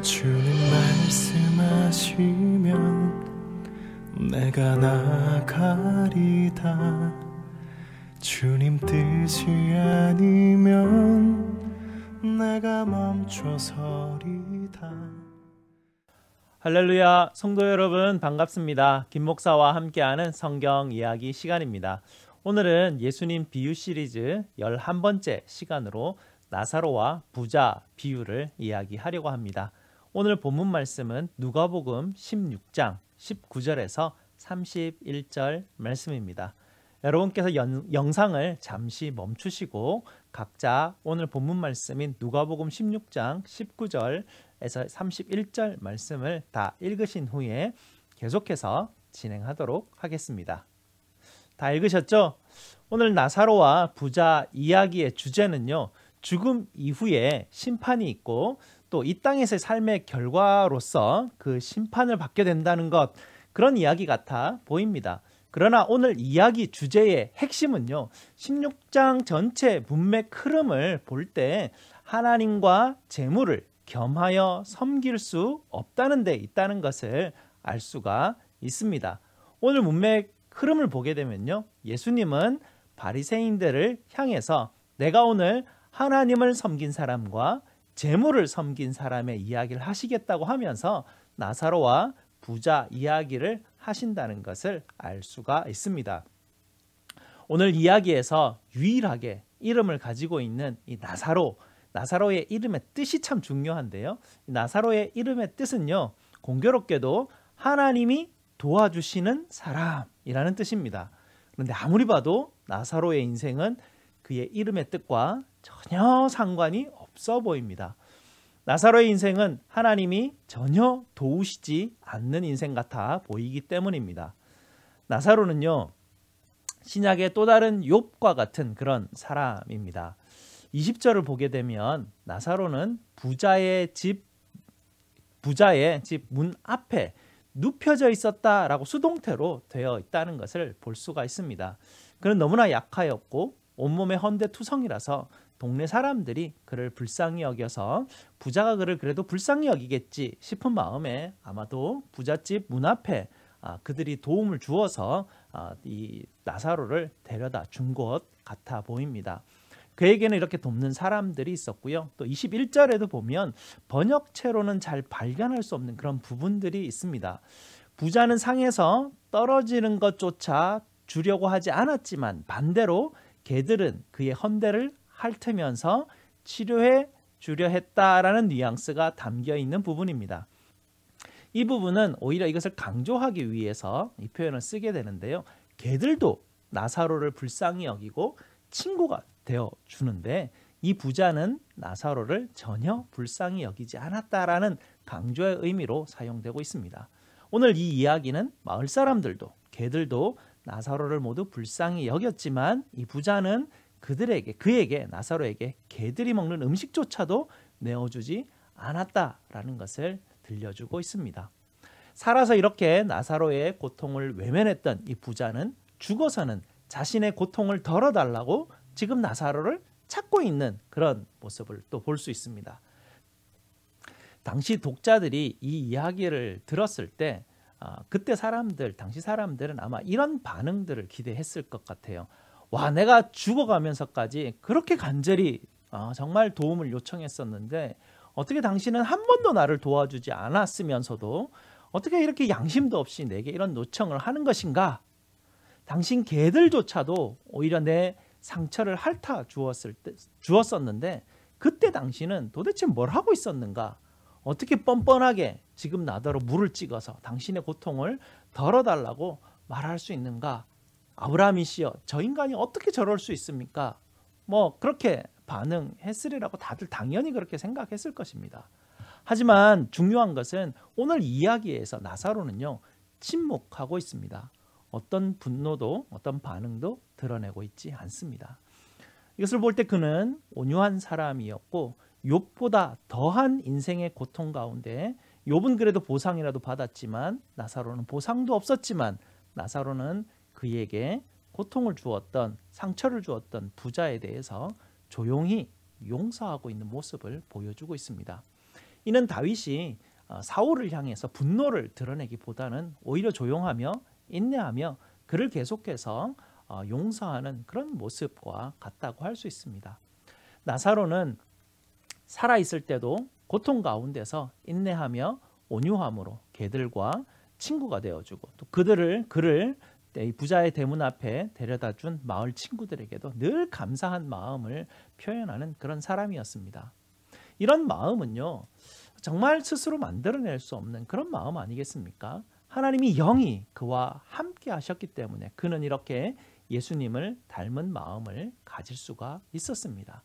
주님 말씀하시면 내가 나가리다. 주님 뜻이 아니면 내가 멈춰서리다. 할렐루야, 성도 여러분 반갑습니다. 김 목사와 함께하는 성경 이야기 시간입니다. 오늘은 예수님 비유 시리즈 11번째 시간으로 나사로와 부자 비유를 이야기하려고 합니다. 오늘 본문 말씀은 누가복음 16장 19절에서 31절 말씀입니다. 여러분께서 영상을 잠시 멈추시고 각자 오늘 본문 말씀인 누가복음 16장 19절에서 31절 말씀을 다 읽으신 후에 계속해서 진행하도록 하겠습니다. 다 읽으셨죠? 오늘 나사로와 부자 이야기의 주제는요, 죽음 이후에 심판이 있고 또 이 땅에서의 삶의 결과로서 그 심판을 받게 된다는 것, 그런 이야기 같아 보입니다. 그러나 오늘 이야기 주제의 핵심은요, 16장 전체 문맥 흐름을 볼 때 하나님과 재물을 겸하여 섬길 수 없다는 데 있다는 것을 알 수가 있습니다. 오늘 문맥 흐름을 보게 되면요, 예수님은 바리새인들을 향해서 내가 오늘 하나님을 섬긴 사람과 재물을 섬긴 사람의 이야기를 하시겠다고 하면서 나사로와 부자 이야기를 하신다는 것을 알 수가 있습니다. 오늘 이야기에서 유일하게 이름을 가지고 있는 이 나사로의 이름의 뜻이 참 중요한데요. 나사로의 이름의 뜻은요, 공교롭게도 하나님이 도와주시는 사람이라는 뜻입니다. 그런데 아무리 봐도 나사로의 인생은 그의 이름의 뜻과 전혀 상관이 없어 보입니다. 나사로의 인생은 하나님이 전혀 도우시지 않는 인생 같아 보이기 때문입니다. 나사로는요, 신약의 또 다른 욥과 같은 그런 사람입니다. 20절을 보게 되면 나사로는 부자의 집 문 앞에 눕혀져 있었다라고 수동태로 되어 있다는 것을 볼 수가 있습니다. 그는 너무나 약하였고 온몸에 헌데투성이라서 동네 사람들이 그를 불쌍히 여겨서 부자가 그를 그래도 불쌍히 여기겠지 싶은 마음에 아마도 부잣집 문 앞에 그들이 도움을 주어서 이 나사로를 데려다 준 것 같아 보입니다. 그에게는 이렇게 돕는 사람들이 있었고요. 또 21절에도 보면 번역체로는 잘 발견할 수 없는 그런 부분들이 있습니다. 부자는 상에서 떨어지는 것조차 주려고 하지 않았지만 반대로 개들은 그의 헌대를 핥으면서 치료해 주려 했다라는 뉘앙스가 담겨 있는 부분입니다. 이 부분은 오히려 이것을 강조하기 위해서 이 표현을 쓰게 되는데요. 개들도 나사로를 불쌍히 여기고 친구가 되어 주는데 이 부자는 나사로를 전혀 불쌍히 여기지 않았다라는 강조의 의미로 사용되고 있습니다. 오늘 이 이야기는 마을 사람들도 개들도 나사로를 모두 불쌍히 여겼지만 이 부자는 그에게 나사로에게 개들이 먹는 음식조차도 내어주지 않았다라는 것을 들려주고 있습니다. 살아서 이렇게 나사로의 고통을 외면했던 이 부자는 죽어서는 자신의 고통을 덜어달라고 지금 나사로를 찾고 있는 그런 모습을 또 볼 수 있습니다. 당시 독자들이 이 이야기를 들었을 때 당시 사람들은 아마 이런 반응들을 기대했을 것 같아요. 와, 내가 죽어가면서까지 그렇게 간절히 정말 도움을 요청했었는데 어떻게 당신은 한 번도 나를 도와주지 않았으면서도 어떻게 이렇게 양심도 없이 내게 이런 요청을 하는 것인가? 당신 개들조차도 오히려 내 상처를 핥아 주었었는데 그때 당신은 도대체 뭘 하고 있었는가? 어떻게 뻔뻔하게 지금 나더러 물을 찍어서 당신의 고통을 덜어달라고 말할 수 있는가? 아브라함이시여, 저 인간이 어떻게 저럴 수 있습니까? 그렇게 반응했으리라고 다들 당연히 그렇게 생각했을 것입니다. 하지만 중요한 것은 오늘 이야기에서 나사로는요, 침묵하고 있습니다. 어떤 분노도 어떤 반응도 드러내고 있지 않습니다. 이것을 볼 때 그는 온유한 사람이었고 욥보다 더한 인생의 고통 가운데 욥은 그래도 보상이라도 받았지만 나사로는 보상도 없었지만 나사로는 그에게 고통을 주었던 상처를 주었던 부자에 대해서 조용히 용서하고 있는 모습을 보여주고 있습니다. 이는 다윗이 사울을 향해서 분노를 드러내기보다는 오히려 조용하며 인내하며 그를 계속해서 용서하는 그런 모습과 같다고 할 수 있습니다. 나사로는 살아있을 때도 고통 가운데서 인내하며 온유함으로 개들과 친구가 되어주고 또 그를 이 부자의 대문 앞에 데려다준 마을 친구들에게도 늘 감사한 마음을 표현하는 그런 사람이었습니다. 이런 마음은요, 정말 스스로 만들어낼 수 없는 그런 마음 아니겠습니까? 하나님이 영이 그와 함께 하셨기 때문에 그는 이렇게 예수님을 닮은 마음을 가질 수가 있었습니다.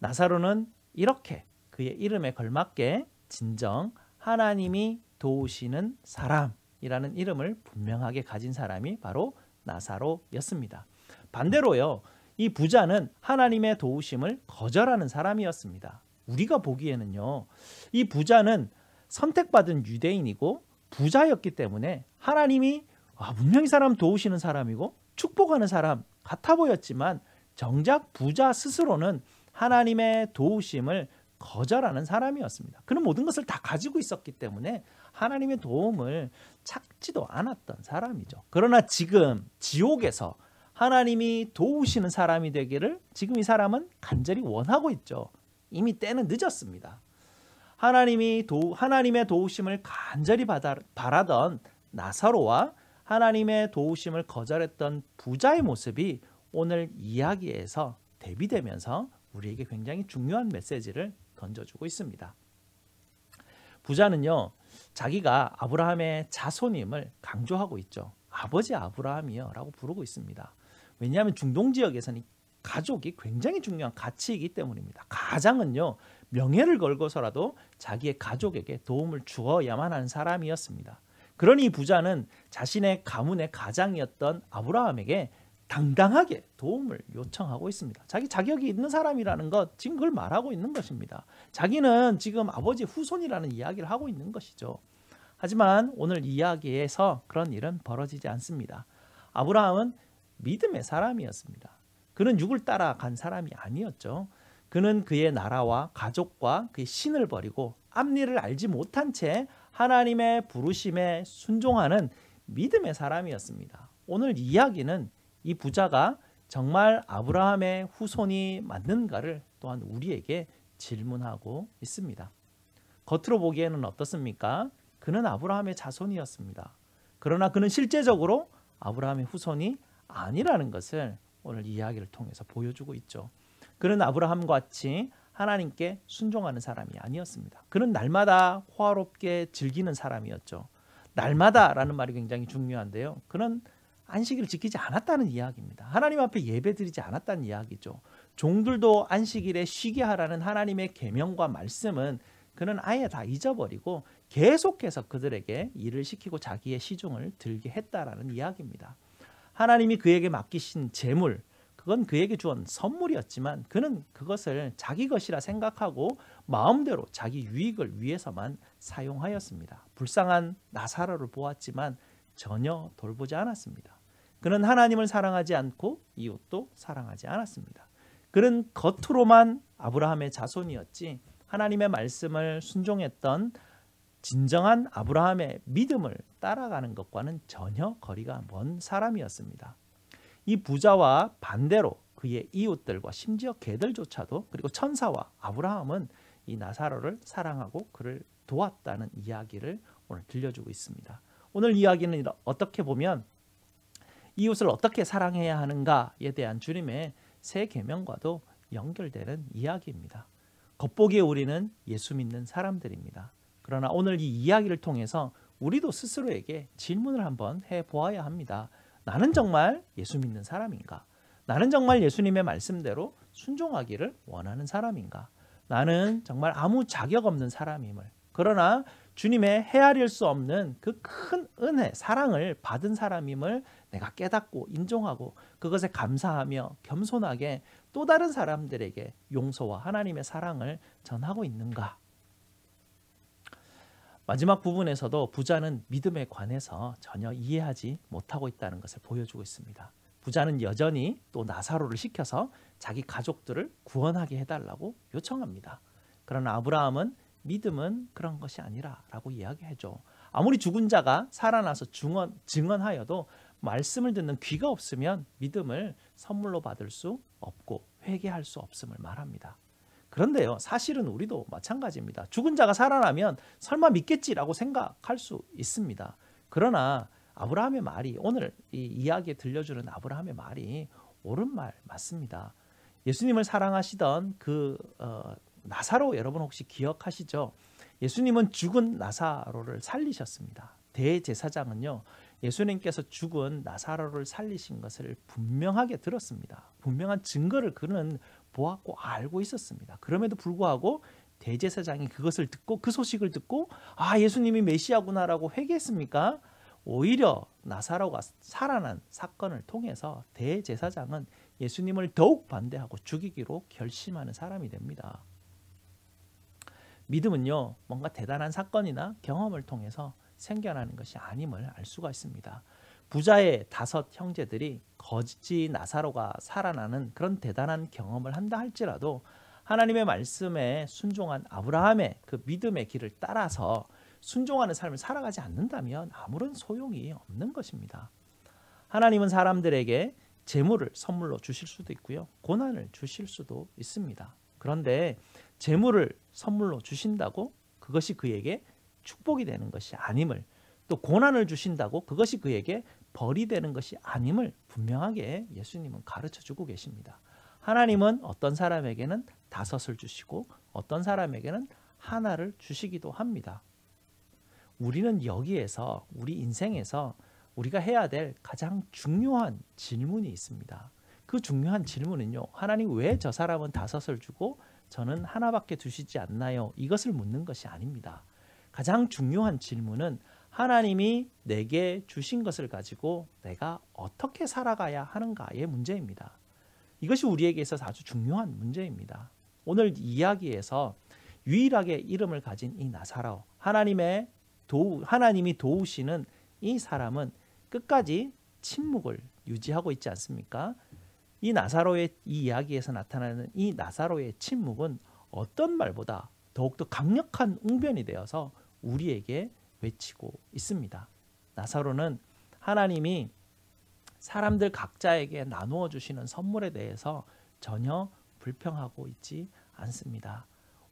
나사로는 이렇게 그의 이름에 걸맞게 진정 하나님이 도우시는 사람이라는 이름을 분명하게 가진 사람이 바로 나사로였습니다. 반대로요, 이 부자는 하나님의 도우심을 거절하는 사람이었습니다. 우리가 보기에는요, 이 부자는 선택받은 유대인이고 부자였기 때문에 하나님이 분명히 사람 도우시는 사람이고 축복하는 사람 같아 보였지만 정작 부자 스스로는 하나님의 도우심을 거절하는 사람이었습니다. 그는 모든 것을 다 가지고 있었기 때문에 하나님의 도움을 찾지도 않았던 사람이죠. 그러나 지금 지옥에서 하나님이 도우시는 사람이 되기를 지금 이 사람은 간절히 원하고 있죠. 이미 때는 늦었습니다. 하나님의 도우심을 간절히 바라던 나사로와 하나님의 도우심을 거절했던 부자의 모습이 오늘 이야기에서 대비되면서 우리에게 굉장히 중요한 메시지를 던져주고 있습니다. 부자는요, 자기가 아브라함의 자손임을 강조하고 있죠. 아버지 아브라함이요 라고 부르고 있습니다. 왜냐하면 중동 지역에서는 가족이 굉장히 중요한 가치이기 때문입니다. 가장은요, 명예를 걸고서라도 자기의 가족에게 도움을 주어야만 하는 사람이었습니다. 그러니 부자는 자신의 가문의 가장이었던 아브라함에게 당당하게 도움을 요청하고 있습니다. 자기 자격이 있는 사람이라는 것, 지금 그걸 말하고 있는 것입니다. 자기는 지금 아버지 후손이라는 이야기를 하고 있는 것이죠. 하지만 오늘 이야기에서 그런 일은 벌어지지 않습니다. 아브라함은 믿음의 사람이었습니다. 그는 육을 따라간 사람이 아니었죠. 그는 그의 나라와 가족과 그의 신을 버리고 앞일을 알지 못한 채 하나님의 부르심에 순종하는 믿음의 사람이었습니다. 오늘 이야기는 이 부자가 정말 아브라함의 후손이 맞는가를 또한 우리에게 질문하고 있습니다. 겉으로 보기에는 어떻습니까? 그는 아브라함의 자손이었습니다. 그러나 그는 실제적으로 아브라함의 후손이 아니라는 것을 오늘 이야기를 통해서 보여주고 있죠. 그는 아브라함과 같이 하나님께 순종하는 사람이 아니었습니다. 그는 날마다 호화롭게 즐기는 사람이었죠. 날마다라는 말이 굉장히 중요한데요. 그는 안식일을 지키지 않았다는 이야기입니다. 하나님 앞에 예배드리지 않았다는 이야기죠. 종들도 안식일에 쉬게 하라는 하나님의 계명과 말씀은 그는 아예 다 잊어버리고 계속해서 그들에게 일을 시키고 자기의 시중을 들게 했다라는 이야기입니다. 하나님이 그에게 맡기신 재물, 그건 그에게 주은 선물이었지만 그는 그것을 자기 것이라 생각하고 마음대로 자기 유익을 위해서만 사용하였습니다. 불쌍한 나사로를 보았지만 전혀 돌보지 않았습니다. 그는 하나님을 사랑하지 않고 이웃도 사랑하지 않았습니다. 그는 겉으로만 아브라함의 자손이었지 하나님의 말씀을 순종했던 진정한 아브라함의 믿음을 따라가는 것과는 전혀 거리가 먼 사람이었습니다. 이 부자와 반대로 그의 이웃들과 심지어 개들조차도 그리고 천사와 아브라함은 이 나사로를 사랑하고 그를 도왔다는 이야기를 오늘 들려주고 있습니다. 오늘 이야기는 어떻게 보면 이웃을 어떻게 사랑해야 하는가에 대한 주님의 새 계명과도 연결되는 이야기입니다. 겉보기에 우리는 예수 믿는 사람들입니다. 그러나 오늘 이 이야기를 통해서 우리도 스스로에게 질문을 한번 해보아야 합니다. 나는 정말 예수 믿는 사람인가? 나는 정말 예수님의 말씀대로 순종하기를 원하는 사람인가? 나는 정말 아무 자격 없는 사람임을, 그러나 주님의 헤아릴 수 없는 그 큰 은혜, 사랑을 받은 사람임을 내가 깨닫고 인정하고 그것에 감사하며 겸손하게 또 다른 사람들에게 용서와 하나님의 사랑을 전하고 있는가? 마지막 부분에서도 부자는 믿음에 관해서 전혀 이해하지 못하고 있다는 것을 보여주고 있습니다. 부자는 여전히 또 나사로를 시켜서 자기 가족들을 구원하게 해달라고 요청합니다. 그러나 아브라함은 믿음은 그런 것이 아니라라고 이야기해줘. 아무리 죽은 자가 살아나서 증언하여도 말씀을 듣는 귀가 없으면 믿음을 선물로 받을 수 없고 회개할 수 없음을 말합니다. 그런데요, 사실은 우리도 마찬가지입니다. 죽은 자가 살아나면 설마 믿겠지라고 생각할 수 있습니다. 그러나 아브라함의 말이, 오늘 이 이야기에 들려주는 아브라함의 말이 옳은 말 맞습니다. 예수님을 사랑하시던 그 나사로, 여러분 혹시 기억하시죠? 예수님은 죽은 나사로를 살리셨습니다. 대제사장은요, 예수님께서 죽은 나사로를 살리신 것을 분명하게 들었습니다. 분명한 증거를 그는 보았고 알고 있었습니다. 그럼에도 불구하고 대제사장이 그것을 듣고, 그 소식을 듣고 예수님이 메시아구나라고 회개했습니까? 오히려 나사로가 살아난 사건을 통해서 대제사장은 예수님을 더욱 반대하고 죽이기로 결심하는 사람이 됩니다. 믿음은요, 뭔가 대단한 사건이나 경험을 통해서 생겨나는 것이 아님을 알 수가 있습니다. 부자의 5 형제들이 거지 나사로가 살아나는 그런 대단한 경험을 한다 할지라도 하나님의 말씀에 순종한 아브라함의 그 믿음의 길을 따라서 순종하는 삶을 살아가지 않는다면 아무런 소용이 없는 것입니다. 하나님은 사람들에게 재물을 선물로 주실 수도 있고요, 고난을 주실 수도 있습니다. 그런데 재물을 선물로 주신다고 그것이 그에게 축복이 되는 것이 아님을, 또 고난을 주신다고 그것이 그에게 벌이 되는 것이 아님을 분명하게 예수님은 가르쳐주고 계십니다. 하나님은 어떤 사람에게는 5을 주시고 어떤 사람에게는 하나를 주시기도 합니다. 우리는 여기에서, 우리 인생에서 우리가 해야 될 가장 중요한 질문이 있습니다. 그 중요한 질문은요, 하나님 왜 저 사람은 5을 주고 저는 하나밖에 주시지 않나요? 이것을 묻는 것이 아닙니다. 가장 중요한 질문은 하나님이 내게 주신 것을 가지고 내가 어떻게 살아가야 하는가의 문제입니다. 이것이 우리에게 있어서 아주 중요한 문제입니다. 오늘 이야기에서 유일하게 이름을 가진 이 나사로, 하나님이 도우시는 이 사람은 끝까지 침묵을 유지하고 있지 않습니까? 이 나사로의, 이 이야기에서 나타나는 이 나사로의 침묵은 어떤 말보다 더욱더 강력한 웅변이 되어서 우리에게 외치고 있습니다. 나사로는 하나님이 사람들 각자에게 나누어 주시는 선물에 대해서 전혀 불평하고 있지 않습니다.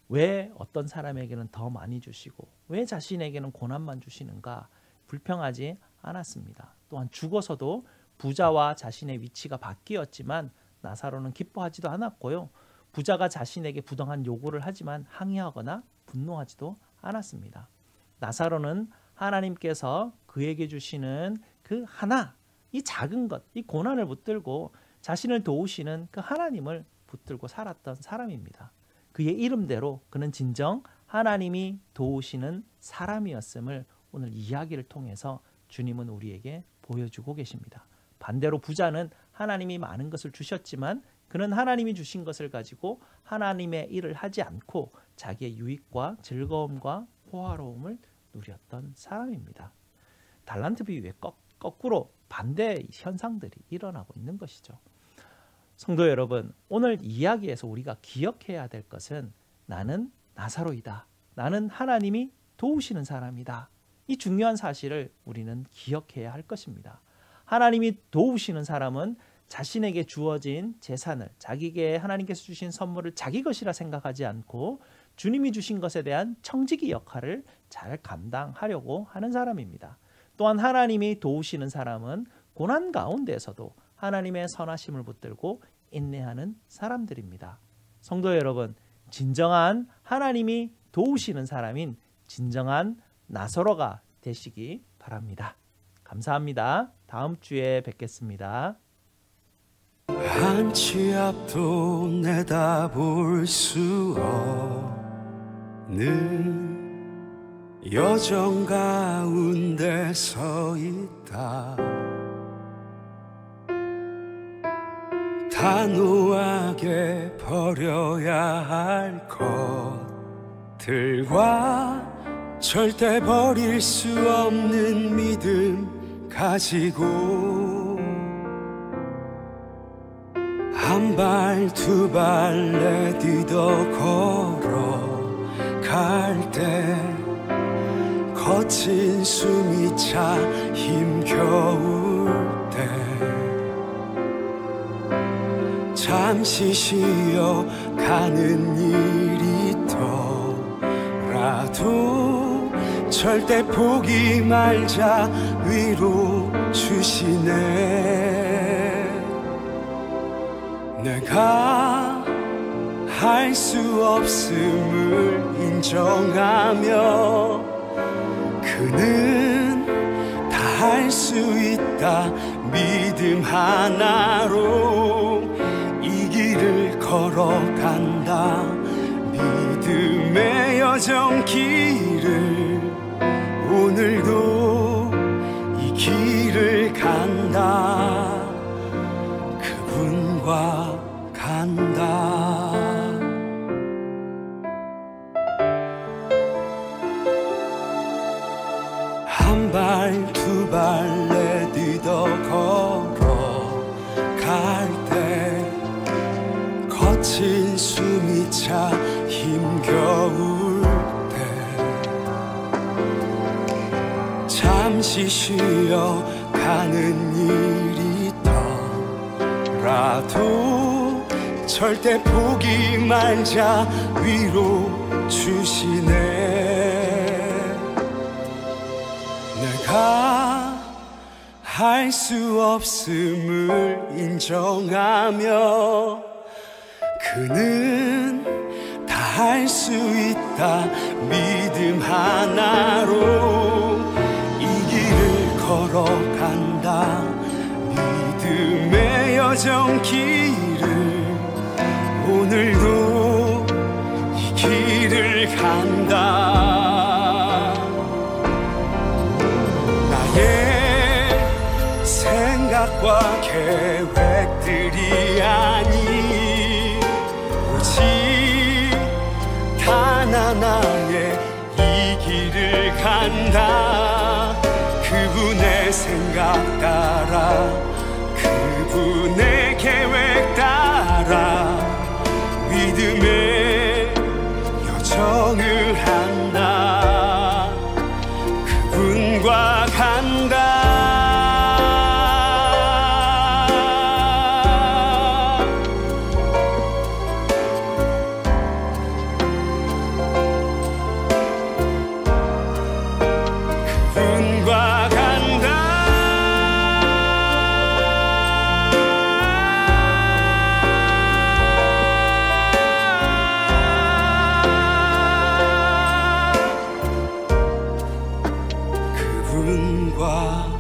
왜 어떤 사람에게는 더 많이 주시고 왜 자신에게는 고난만 주시는가 불평하지 않았습니다. 또한 죽어서도 부자와 자신의 위치가 바뀌었지만 나사로는 기뻐하지도 않았고요. 부자가 자신에게 부당한 요구를 하지만 항의하거나 분노하지도 않았습니다. 나사로는 하나님께서 그에게 주시는 그 하나, 이 작은 것, 이 고난을 붙들고 자신을 도우시는 그 하나님을 붙들고 살았던 사람입니다. 그의 이름대로 그는 진정 하나님이 도우시는 사람이었음을 오늘 이야기를 통해서 주님은 우리에게 보여주고 계십니다. 반대로 부자는 하나님이 많은 것을 주셨지만 그는 하나님이 주신 것을 가지고 하나님의 일을 하지 않고 자기의 유익과 즐거움과 호화로움을 누렸던 사람입니다. 달란트 비유의 거꾸로 반대의 현상들이 일어나고 있는 것이죠. 성도 여러분, 오늘 이야기에서 우리가 기억해야 될 것은 나는 나사로이다. 나는 하나님이 도우시는 사람이다. 이 중요한 사실을 우리는 기억해야 할 것입니다. 하나님이 도우시는 사람은 자신에게 주어진 재산을, 자기에게 하나님께서 주신 선물을 자기 것이라 생각하지 않고 주님이 주신 것에 대한 청지기 역할을 잘 감당하려고 하는 사람입니다. 또한 하나님이 도우시는 사람은 고난 가운데에서도 하나님의 선하심을 붙들고 인내하는 사람들입니다. 성도 여러분, 진정한 하나님이 도우시는 사람인 진정한 나사로가 되시기 바랍니다. 감사합니다. 다음 주에 뵙겠습니다. 한 치 앞도 내다볼 수 없는 여정 가운데 서 있다. 단호하게 버려야 할 것들과 절대 버릴 수 없는 믿음 가지고 한 발 두 발 내딛어 걸어 갈 때 거친 숨이 차 힘겨울 때 잠시 쉬어 가는 일이 있더라도 절대 포기 말자 위로 주시네. 내가 할 수 없음을 인정하며 그는 다 할 수 있다 믿음 하나로 이 길을 걸어간다. 믿음의 여정 길을 오늘도 이 길을 간다. 그분과 간다. 한 발 두 발 내딛어 걸어갈 때 거친 숨이 차 힘겨울 때 잠시 쉬어 가는 일이 있더라도 절대 포기 말자 위로 주시네. 내가 할 수 없음을 인정하며 그는 다 할 수 있다 믿음 하나로 이 길을 걸어간다. 믿음의 여정 길을 오늘도 이 길을 간다. 나의 생각과 계획들이 아닌 오직 단 하나의 이 길을 간다. 그분의 생각 따라 그분의 계획 따라 믿음의 여정을 한다. 그분과 간다. 그분과 간다. 그분과